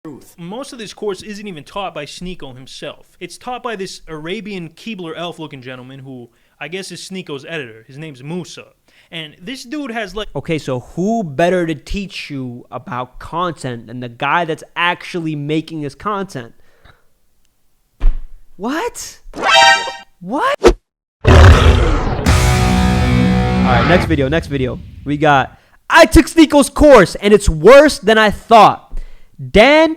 truth. Most of this course isn't even taught by Sneako himself. It's taught by this Arabian Keebler elf-looking gentleman who I guess is Sneako's editor. His name's Musa. And this dude has like... Okay, so who better to teach you about content than the guy that's actually making his content? What? What? Alright, next video. We got, I took Sneako's course and it's worse than I thought. Dan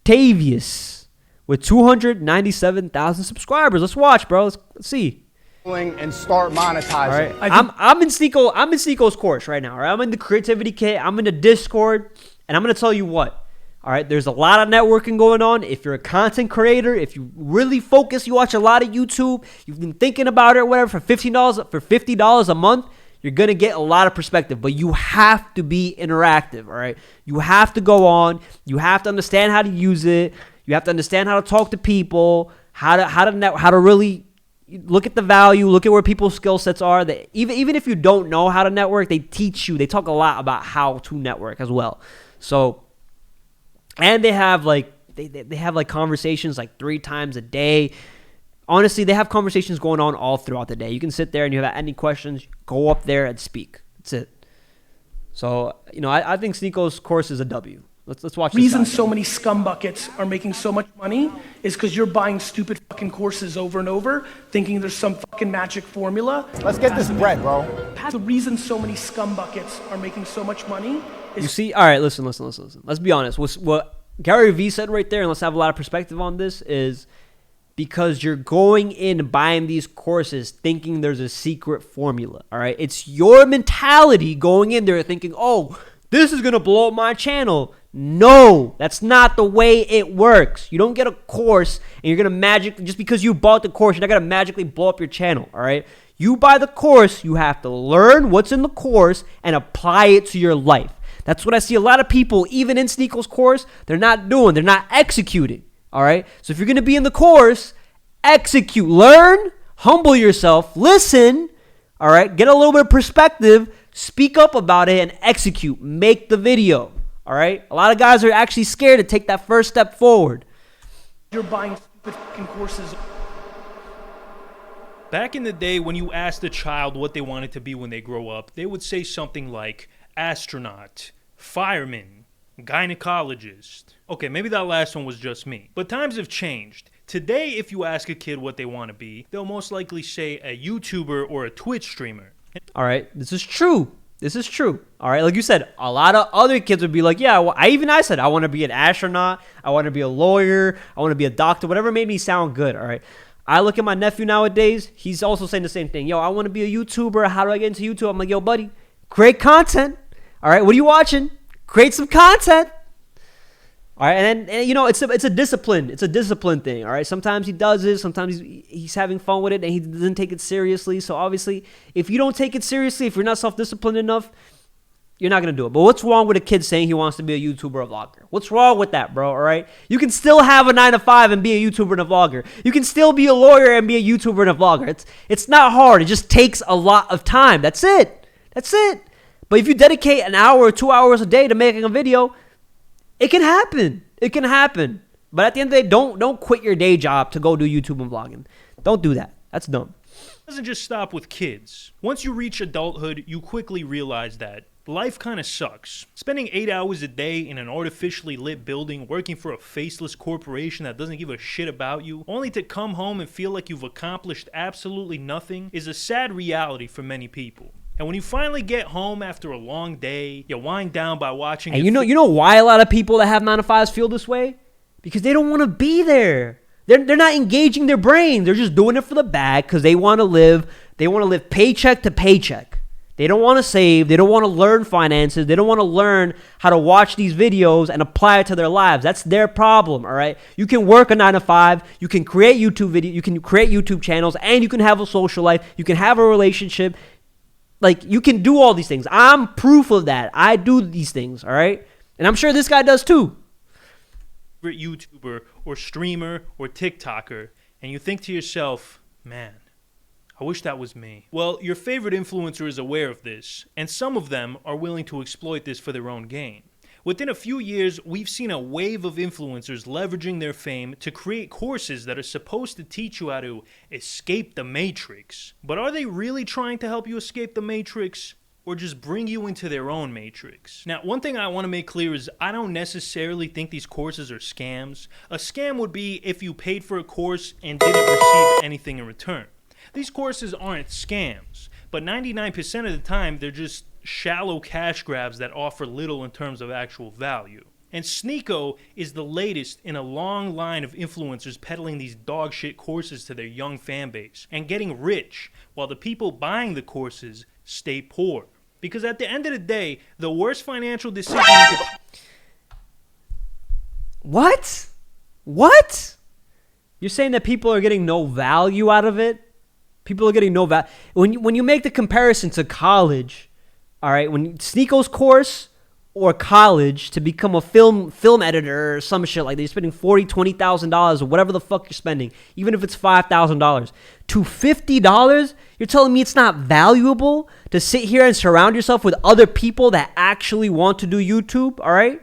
Tavius with 297,000 subscribers. Let's watch, bro. Let's see. And start monetizing. All right. I'm in Sneako's course right now. All right? I'm in the creativity kit. I'm in the Discord, and I'm gonna tell you what. All right, there's a lot of networking going on. If you're a content creator, if you really focus, you watch a lot of YouTube, you've been thinking about it or whatever, for $50 a month, you're gonna get a lot of perspective. But you have to be interactive. All right, you have to go on. You have to understand how to use it. You have to understand how to talk to people, how to really look at the value, look at where people's skill sets are. Even if you don't know how to network, they teach you. They talk a lot about how to network as well. So, and they have like they have like conversations like 3 times a day. Honestly, they have conversations going on all throughout the day. You can sit there and you have any questions, go up there and speak. That's it. So, you know, I think Sneako's course is a W. Let's watch this. The reason so many scumbuckets are making so much money is because you're buying stupid fucking courses over and over, thinking there's some fucking magic formula. Let's get this bread, bro. The reason so many scumbuckets are making so much money is... You see? All right, listen. Let's be honest. What Gary Vee said right there, and let's have a lot of perspective on this, is because you're going in and buying these courses thinking there's a secret formula, all right? It's your mentality going in there thinking, oh, this is going to blow up my channel. No, that's not the way it works. You don't get a course and you're going to magically, just because you bought the course, you're not going to magically blow up your channel, all right? You buy the course, you have to learn what's in the course and apply it to your life. That's what I see a lot of people, even in Sneako's course, they're not doing. They're not executing, all right? So if you're going to be in the course, execute. Learn, humble yourself, listen, all right? Get a little bit of perspective, speak up about it, and execute. Make the video. All right? A lot of guys are actually scared to take that first step forward. You're buying stupid fucking courses. Back in the day, when you asked a child what they wanted to be when they grow up, they would say something like astronaut, fireman, gynecologist. Okay, maybe that last one was just me. But times have changed. Today, if you ask a kid what they want to be, they'll most likely say a YouTuber or a Twitch streamer. All right, this is true. This is true. All right, like you said, a lot of other kids would be like, yeah, well, I said I want to be an astronaut. I want to be a lawyer. I want to be a doctor, whatever made me sound good, all right? I look at my nephew nowadays. He's also saying the same thing. Yo, I want to be a YouTuber. How do I get into YouTube? I'm like, yo, buddy, create content. All right, what are you watching? Create some content. All right, and you know, it's a discipline. It's a discipline thing, all right? Sometimes he does it. Sometimes he's having fun with it, and he doesn't take it seriously. So obviously, if you don't take it seriously, if you're not self-disciplined enough, you're not going to do it. But what's wrong with a kid saying he wants to be a YouTuber or a vlogger? What's wrong with that, bro, all right? You can still have a 9-to-5 and be a YouTuber and a vlogger. You can still be a lawyer and be a YouTuber and a vlogger. It's not hard. It just takes a lot of time. That's it. That's it. But if you dedicate an hour or 2 hours a day to making a video, it can happen. It can happen. But at the end of the day, don't quit your day job to go do YouTube and vlogging. Don't do that. That's dumb. It doesn't just stop with kids. Once you reach adulthood, you quickly realize that life kind of sucks. Spending 8 hours a day in an artificially lit building, working for a faceless corporation that doesn't give a shit about you, only to come home and feel like you've accomplished absolutely nothing, is a sad reality for many people. And when you finally get home after a long day, you wind down by watching... And you know why a lot of people that have 9-to-5s feel this way? Because they don't want to be there. They're not engaging their brain. They're just doing it for the bag because they want to live. They want to live paycheck to paycheck. They don't want to save. They don't want to learn finances. They don't want to learn how to watch these videos and apply it to their lives. That's their problem, all right? You can work a 9-to-5. You can create YouTube videos. You can create YouTube channels, and you can have a social life. You can have a relationship. Like, you can do all these things. I'm proof of that. I do these things, all right? And I'm sure this guy does too. YouTuber or streamer or TikToker, and you think to yourself, man, I wish that was me. Well, your favorite influencer is aware of this, and some of them are willing to exploit this for their own gain. Within a few years, we've seen a wave of influencers leveraging their fame to create courses that are supposed to teach you how to escape the matrix. But are they really trying to help you escape the matrix, or just bring you into their own matrix? Now, one thing I want to make clear is I don't necessarily think these courses are scams. A scam would be if you paid for a course and didn't receive anything in return. These courses aren't scams, but 99% of the time they're just shallow cash grabs that offer little in terms of actual value. And Sneako is the latest in a long line of influencers peddling these dog shit courses to their young fan base and getting rich while the people buying the courses stay poor. Because at the end of the day, the worst financial decision you could... What? You're saying that people are getting no value out of it? People are getting no value. When you make the comparison to college, all right, when Sneako's course or college to become a film editor or some shit like that, you're spending $40,000, $20,000 or whatever the fuck you're spending, even if it's $5,000 to $50, you're telling me it's not valuable to sit here and surround yourself with other people that actually want to do YouTube, all right?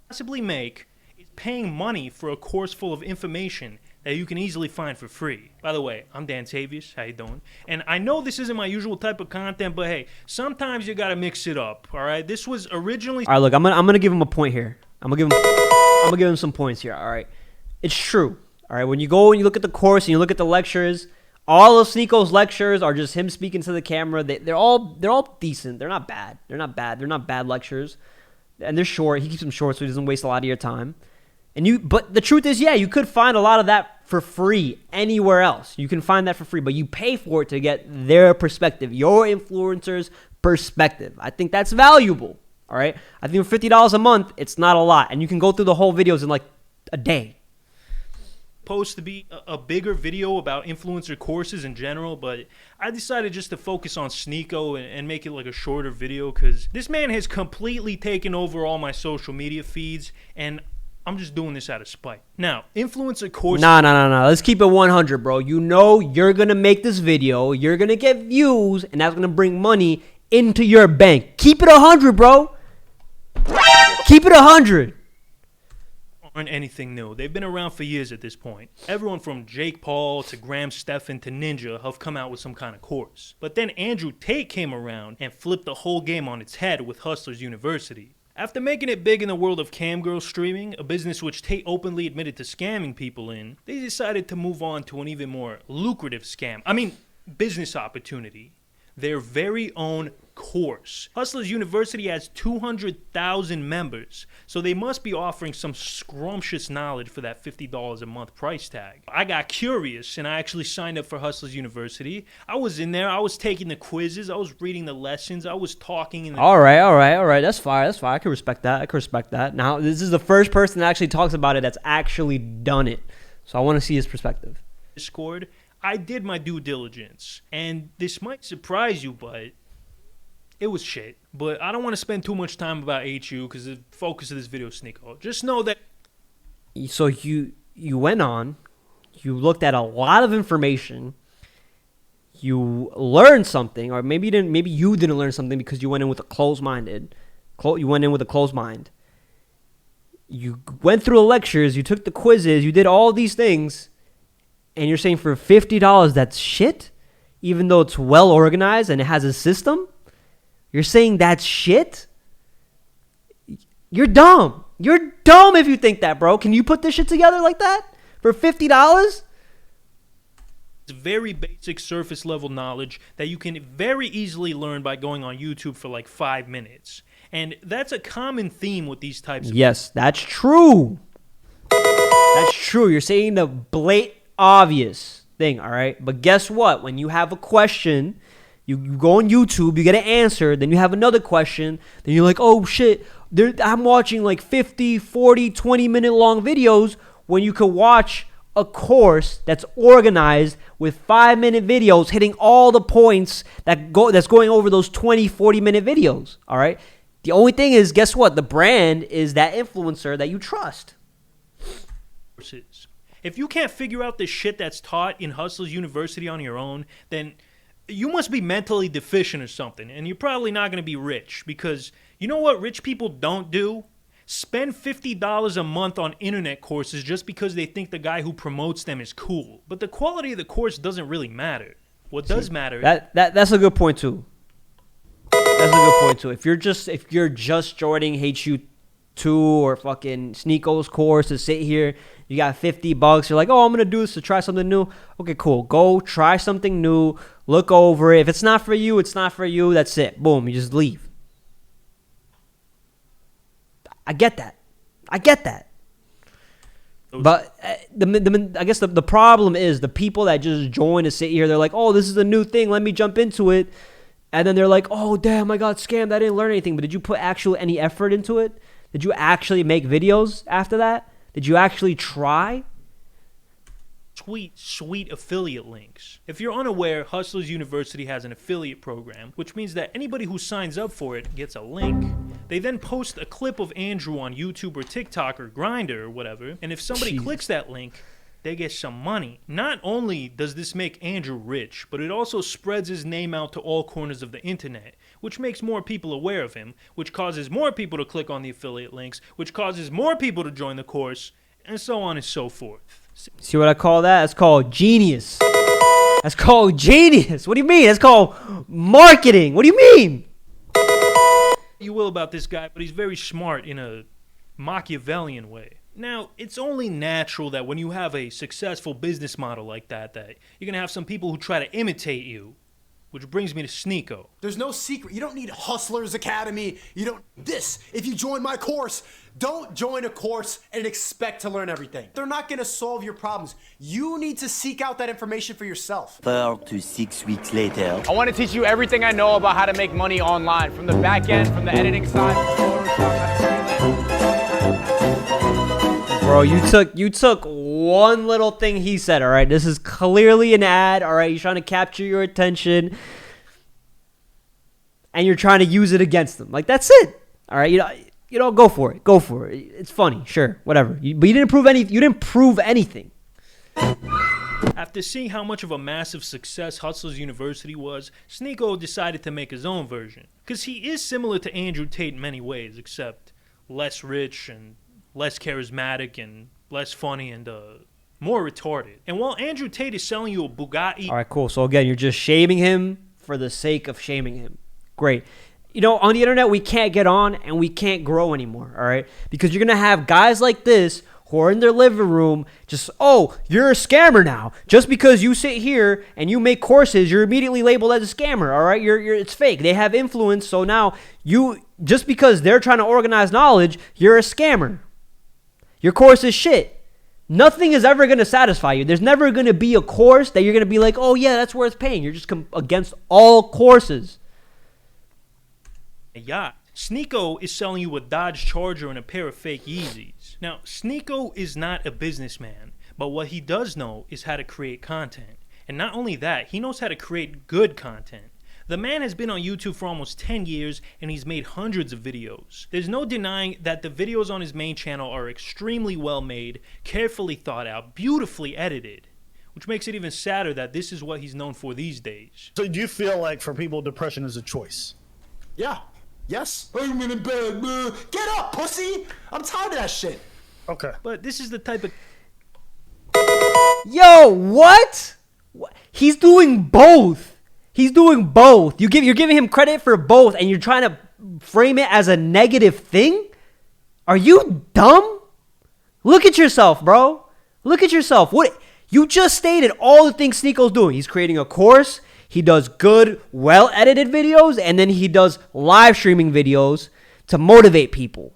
Possibly make is paying money for a course full of information that you can easily find for free. By the way, I'm Dan Tavius. How you doing? And I know this isn't my usual type of content, but hey, sometimes you gotta mix it up. All right, this was originally. All right, look, I'm gonna give him a point here. I'm gonna give him some points here. All right, it's true. All right, when you go and you look at the course and you look at the lectures, all of Sneako's lectures are just him speaking to the camera. They're all decent. They're not bad. They're not bad lectures, and they're short. He keeps them short so he doesn't waste a lot of your time. But the truth is, yeah, you could find a lot of that for free anywhere else. You can find that for free, but you pay for it to get their perspective, your influencer's perspective. I think that's valuable, all right? I think for $50 a month, it's not a lot, and you can go through the whole videos in like a day. Supposed to be a bigger video about influencer courses in general, but I decided just to focus on Sneako and make it like a shorter video because this man has completely taken over all my social media feeds, and I'm just doing this out of spite. Now, influencer courses... No. Let's keep it 100, bro. You know you're going to make this video. You're going to get views, and that's going to bring money into your bank. Keep it 100, bro. Keep it 100. Aren't anything new. They've been around for years at this point. Everyone from Jake Paul to Graham Stephan to Ninja have come out with some kind of course. But then Andrew Tate came around and flipped the whole game on its head with Hustlers University. After making it big in the world of camgirl streaming, a business which Tate openly admitted to scamming people in, they decided to move on to an even more lucrative business opportunity. Their very own course. Hustlers University has 200,000 members, so they must be offering some scrumptious knowledge for that $50 a month price tag. I got curious and I actually signed up for Hustlers University. I was in there, I was taking the quizzes, I was reading the lessons, I was talking in the... All right. That's fine. I can respect that. Now, this is the first person that actually talks about it that's actually done it. So I want to see his perspective. Discord. I did my due diligence, and this might surprise you, but it was shit. But I don't want to spend too much time about HU because the focus of this video is Sneako. Just know that... So you went on, you looked at a lot of information, you learned something, or maybe you didn't learn something because you went in with a closed mind. You went through the lectures, you took the quizzes, you did all these things. And you're saying for $50 that's shit? Even though it's well organized and it has a system? You're saying that's shit? You're dumb. You're dumb if you think that, bro. Can you put this shit together like that? For $50? It's very basic surface level knowledge that you can very easily learn by going on YouTube for like 5 minutes. And that's a common theme with these types of... Yes, that's true. That's true. You're saying the blatant obvious thing, all right? But guess what? When you have a question, you go on YouTube, you get an answer, then you have another question, then you're like, oh shit, I'm watching like 50, 40, 20-minute long videos when you could watch a course that's organized with 5-minute videos hitting all the points that's going over those 20, 40-minute videos, all right? The only thing is, guess what? The brand is that influencer that you trust. If you can't figure out the shit that's taught in Hustlers University on your own, then you must be mentally deficient or something, and you're probably not going to be rich, because you know what rich people don't do? Spend $50 a month on internet courses just because they think the guy who promotes them is cool. But the quality of the course doesn't really matter. What does matter... That's a good point, too. That's a good point, too. If you're just joining HU2 or fucking Sneako's course to sit here, you got $50, you're like, oh, I'm going to do this to try something new. Okay, cool. Go try something new. Look over it. If it's not for you, it's not for you. That's it. Boom. You just leave. I get that. But I guess the problem is the people that just join to sit here, they're like, oh, this is a new thing. Let me jump into it. And then they're like, oh, damn, I got scammed. I didn't learn anything. But did you put any effort into it? Did you actually make videos after that? Did you actually try? Sweet affiliate links. If you're unaware, Hustlers University has an affiliate program, which means that anybody who signs up for it gets a link. They then post a clip of Andrew on YouTube or TikTok or Grindr or whatever, and if somebody clicks that link, they get some money. Not only does this make Andrew rich, but it also spreads his name out to all corners of the internet, which makes more people aware of him, which causes more people to click on the affiliate links, which causes more people to join the course, and so on and so forth. See what I call that? That's called genius. That's called genius. What do you mean? That's called marketing. What do you mean? You will about this guy, but he's very smart in a Machiavellian way. Now, it's only natural that when you have a successful business model like that you're going to have some people who try to imitate you. Which brings me to Sneako. There's no secret. You don't need Hustlers Academy. You don't this. If you join my course, don't join a course and expect to learn everything. They're not going to solve your problems. You need to seek out that information for yourself. 4 to 6 weeks later. I want to teach you everything I know about how to make money online, from the back end, from the editing side, from Photoshop. Bro, you took one little thing he said, all right? This is clearly an ad, all right? He's trying to capture your attention, and you're trying to use it against them. Like, that's it, all right? You know, go for it. It's funny, sure, whatever. But you didn't prove anything. After seeing how much of a massive success Hustlers University was, Sneako decided to make his own version. Because he is similar to Andrew Tate in many ways, except less rich and less charismatic and less funny and more retarded. And while Andrew Tate is selling you a Bugatti... All right, cool. So again, you're just shaming him for the sake of shaming him. Great. You know, on the internet, we can't get on and we can't grow anymore, all right? Because you're going to have guys like this who are in their living room just, oh, you're a scammer now. Just because you sit here and you make courses, you're immediately labeled as a scammer, all right? It's fake. They have influence, so now just because they're trying to organize knowledge, you're a scammer. Your course is shit. Nothing is ever going to satisfy you. There's never going to be a course that you're going to be like, oh, yeah, that's worth paying. You're just against all courses. Yeah. Sneako is selling you a Dodge Charger and a pair of fake Yeezys. Now, Sneako is not a businessman, but what he does know is how to create content. And not only that, he knows how to create good content. The man has been on YouTube for almost 10 years and he's made hundreds of videos. There's no denying that the videos on his main channel are extremely well made, carefully thought out, beautifully edited. Which makes it even sadder that this is what he's known for these days. So do you feel like for people depression is a choice? Yeah. Yes. I'm in a bad mood. Get up, pussy. I'm tired of that shit. Okay. But this is the type of... Yo, what? He's doing both. You're giving him credit for both, and you're trying to frame it as a negative thing? Are you dumb? Look at yourself, bro. Look at yourself. What you just stated all the things Sneako's doing. He's creating a course. He does good, well-edited videos, and then he does live streaming videos to motivate people.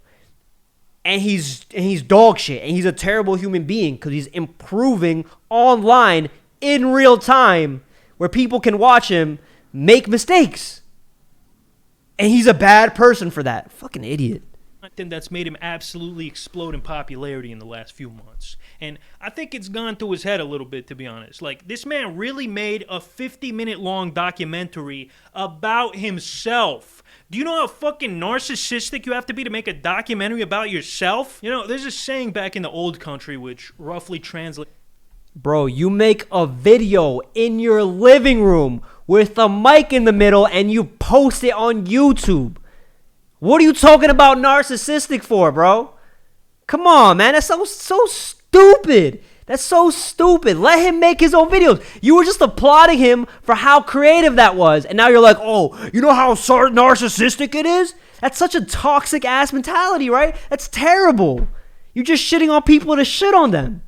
And he's dog shit, and he's a terrible human being because he's improving online in real time where people can watch him make mistakes. And he's a bad person for that. Fucking idiot. Content that's made him absolutely explode in popularity in the last few months. And I think it's gone through his head a little bit, to be honest. Like, this man really made a 50-minute long documentary about himself. Do you know how fucking narcissistic you have to be to make a documentary about yourself? You know, there's a saying back in the old country which roughly translates... Bro, you make a video in your living room with a mic in the middle and you post it on YouTube. What are you talking about narcissistic for, bro? Come on, man. That's so stupid. That's so stupid. Let him make his own videos. You were just applauding him for how creative that was. And now you're like, oh, you know how narcissistic it is? That's such a toxic ass mentality, right? That's terrible. You're just shitting on people to shit on them.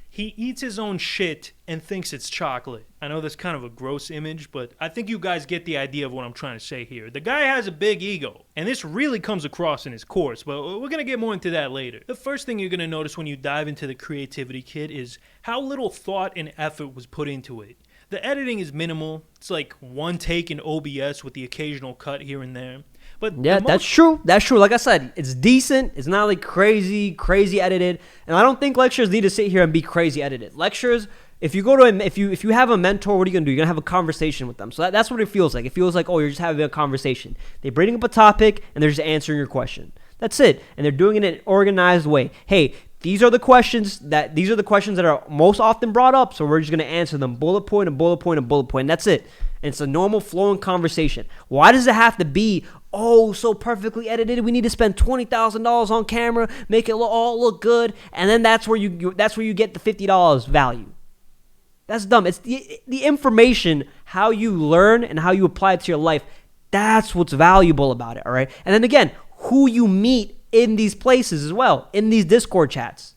He eats his own shit and thinks it's chocolate. I know that's kind of a gross image, but I think you guys get the idea of what I'm trying to say here. The guy has a big ego, and this really comes across in his course, but we're going to get more into that later. The first thing you're going to notice when you dive into the creativity kit is how little thought and effort was put into it. The editing is minimal. It's like one take in OBS with the occasional cut here and there. But yeah, that's true. That's true. Like I said, it's decent. It's not like crazy edited. And I don't think lectures need to sit here and be crazy edited. Lectures, if you go to if you have a mentor, what are you gonna do? You're gonna have a conversation with them. So that's what it feels like. It feels like, oh, you're just having a conversation. They bring up a topic and they're just answering your question. That's it. And they're doing it in an organized way. Hey, these are the questions that are most often brought up. So we're just gonna answer them bullet point and bullet point and bullet point. And that's it. And it's a normal flowing conversation. Why does it have to be, oh, so perfectly edited? We need to spend $20,000 on camera, make it all look good, and then that's where you get the $50 value. That's dumb. It's the information, how you learn and how you apply it to your life. That's what's valuable about it, all right? And then again, who you meet in these places as well, in these Discord chats.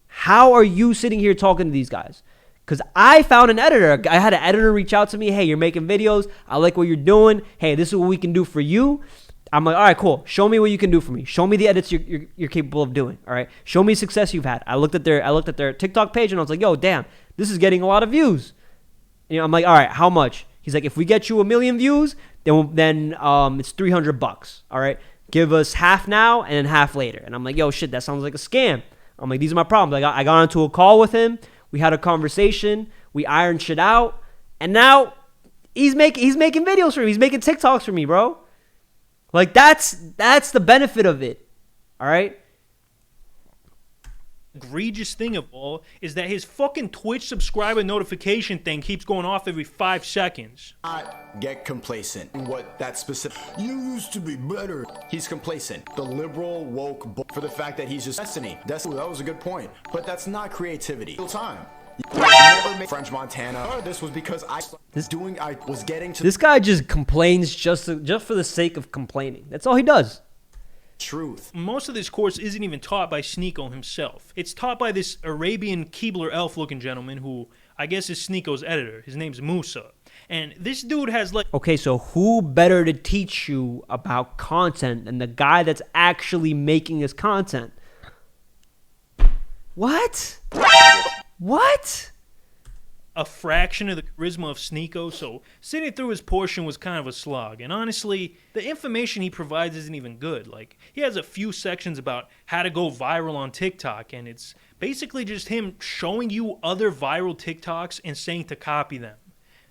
How are you sitting here talking to these guys? Because I found an editor. I had an editor reach out to me. Hey, you're making videos. I like what you're doing. Hey, this is what we can do for you. I'm like, all right, cool. Show me what you can do for me. Show me the edits you're capable of doing. All right. Show me success you've had. I looked at their TikTok page and I was like, yo, damn, this is getting a lot of views. You know, I'm like, all right, how much? He's like, if we get you 1 million views, then it's $300. All right. Give us half now and then half later. And I'm like, yo, shit, that sounds like a scam. I'm like, these are my problems. I got onto a call with him. We had a conversation. We ironed shit out. And now he's making videos for me. He's making TikToks for me, bro. Like, that's the benefit of it. All right? Egregious thing of all is that his fucking Twitch subscriber notification thing keeps going off every 5 seconds. Not get complacent. What that specific... You used to be better. He's complacent. The liberal woke for the fact that he's just destiny. That was a good point. But that's not creativity. Time. Never made French Montana. This was because I was getting to... This guy just complains just for the sake of complaining. That's all he does. Truth. Most of this course isn't even taught by Sneako himself. It's taught by this Arabian Keebler elf looking gentleman who I guess is Sneako's editor. His name's Musa. And this dude has like... Okay, so who better to teach you about content than the guy that's actually making his content? What? What? A fraction of the charisma of Sneako, so sitting through his portion was kind of a slog. And honestly, the information he provides isn't even good. Like, he has a few sections about how to go viral on TikTok, and it's basically just him showing you other viral TikToks and saying to copy them.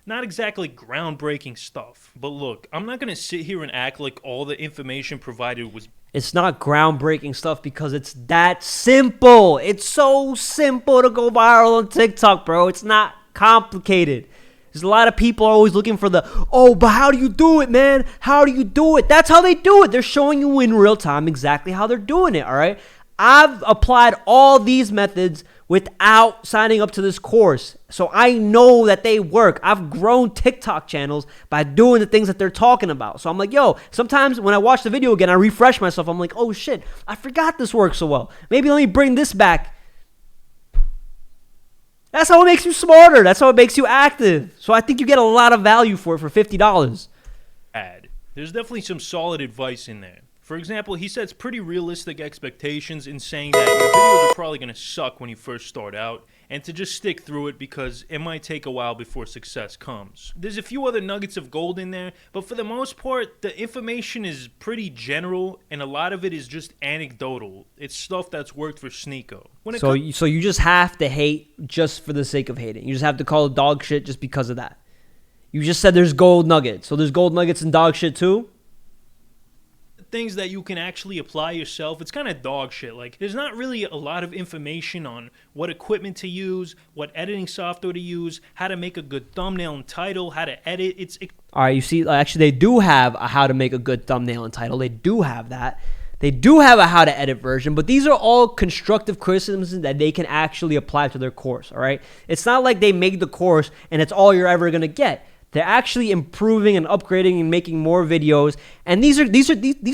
Not exactly groundbreaking stuff. But look, I'm not going to sit here and act like all the information provided was... It's not groundbreaking stuff because it's that simple. It's so simple to go viral on TikTok, bro. It's not complicated. There's a lot of people always looking for the, oh, but how do you do it, man? How do you do it? That's how they do it. They're showing you in real time exactly how they're doing it, all right? I've applied all these methods without signing up to this course. So I know that they work. I've grown TikTok channels by doing the things that they're talking about. So I'm like, yo, sometimes when I watch the video again, I refresh myself. I'm like, oh shit, I forgot this works so well. Maybe let me bring this back. That's how it makes you smarter. That's how it makes you active. So I think you get a lot of value for it for $50. There's definitely some solid advice in there. For example, he sets pretty realistic expectations in saying that your videos are probably going to suck when you first start out, and to just stick through it because it might take a while before success comes. There's a few other nuggets of gold in there, but for the most part, the information is pretty general, and a lot of it is just anecdotal. It's stuff that's worked for Sneako. So you just have to hate just for the sake of hating. You just have to call it dog shit just because of that. You just said there's gold nuggets. So there's gold nuggets and dog shit too? things that you can actually apply yourself, it's kind of dog shit. Like, there's not really a lot of information on what equipment to use, what editing software to use, how to make a good thumbnail and title, how to edit. All right, you see, actually, they do have a how to make a good thumbnail and title. They do have that. They do have a how to edit version, but these are all constructive criticisms that they can actually apply to their course, all right? It's not like they made the course and it's all you're ever going to get. They're actually improving and upgrading and making more videos, and these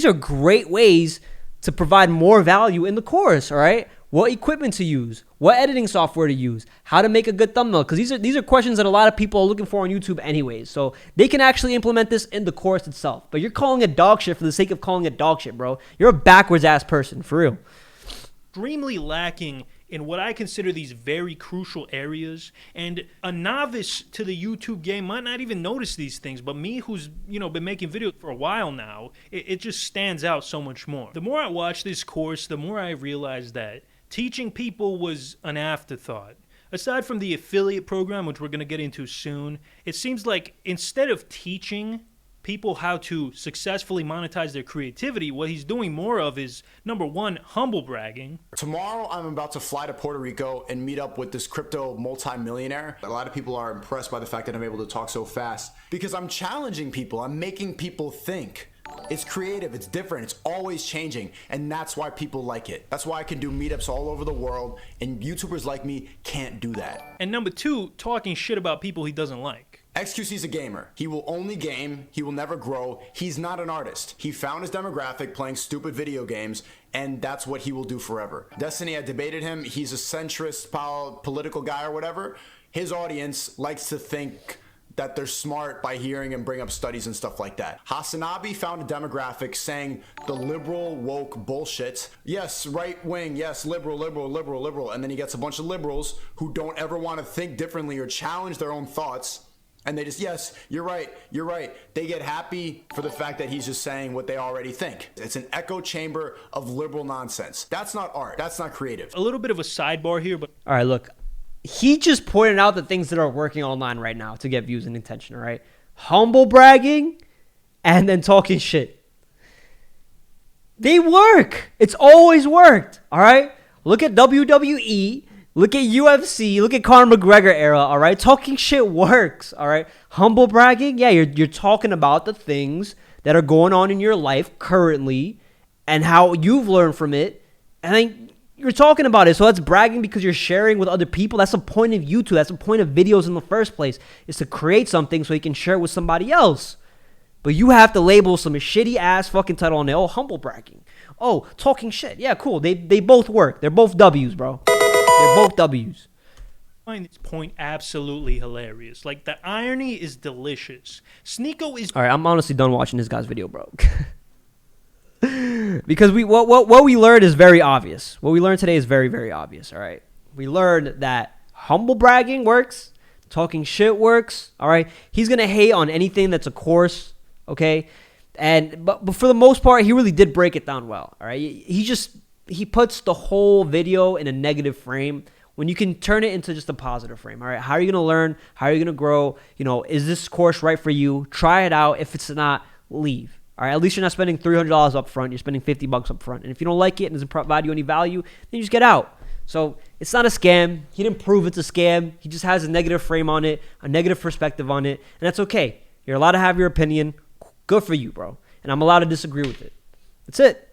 are great ways to provide more value in the course, all right? What equipment to use, what editing software to use, how to make a good thumbnail, because these are questions that a lot of people are looking for on YouTube anyways. So they can actually implement this in the course itself. But you're calling it dog shit for the sake of calling it dog shit, bro. You're a backwards ass person, for real. Extremely lacking in what I consider these very crucial areas, and a novice to the YouTube game might not even notice these things, but me, who's been making videos for a while now, it just stands out so much more. The more I watch this course, the more I realize that teaching people was an afterthought. Aside from the affiliate program, which we're going to get into soon, it seems like instead of teaching people how to successfully monetize their creativity, what he's doing more of is, number one, humble bragging. Tomorrow, I'm about to fly to Puerto Rico and meet up with this crypto multimillionaire. A lot of people are impressed by the fact that I'm able to talk so fast because I'm challenging people. I'm making people think. It's creative, it's different, it's always changing, and that's why people like it. That's why I can do meetups all over the world, and YouTubers like me can't do that. And number two, talking shit about people he doesn't like. XQC's a gamer. He will only game, he will never grow. He's not an artist. He found his demographic playing stupid video games, and that's what he will do forever. Destiny, I debated him. He's a centrist political guy or whatever. His audience likes to think that they're smart by hearing him bring up studies and stuff like that. Hasanabi found a demographic saying the liberal woke bullshit. Yes, right wing, yes, liberal, and then he gets a bunch of liberals who don't ever want to think differently or challenge their own thoughts, and they just, yes, you're right. They get happy for the fact that he's just saying what they already think. It's an echo chamber of liberal nonsense. That's not art. That's not creative. A little bit of a sidebar here, but... All right, look. He just pointed out the things that are working online right now to get views and attention, all right? Humble bragging and then talking shit. They work. It's always worked, all right? Look at WWE. Look at UFC. Look at Conor McGregor era, all right? Talking shit works, all right? Humble bragging, yeah, you're talking about the things that are going on in your life currently and how you've learned from it. And then you're talking about it, so that's bragging because you're sharing with other people. That's the point of YouTube. That's the point of videos in the first place, is to create something so you can share it with somebody else. But you have to label some shitty-ass fucking title on there. Oh, humble bragging. Oh, talking shit. Yeah, cool. They both work. They're both W's, bro. They're both W's. I find this point absolutely hilarious. Like, the irony is delicious. Sneako is... All right, I'm honestly done watching this guy's video, bro. Because what we learned is very obvious. What we learned today is very, very obvious, all right? We learned that humble bragging works, talking shit works, all right? He's going to hate on anything that's a course, okay? But for the most part, he really did break it down well, all right? He puts the whole video in a negative frame when you can turn it into just a positive frame, all right? How are you going to learn? How are you going to grow? Is this course right for you? Try it out. If it's not, leave. All right, at least you're not spending $300 up front. You're spending $50 up front. And if you don't like it and doesn't provide you any value, then you just get out. So it's not a scam. He didn't prove it's a scam. He just has a negative frame on it, a negative perspective on it. And that's okay. You're allowed to have your opinion. Good for you, bro. And I'm allowed to disagree with it. That's it.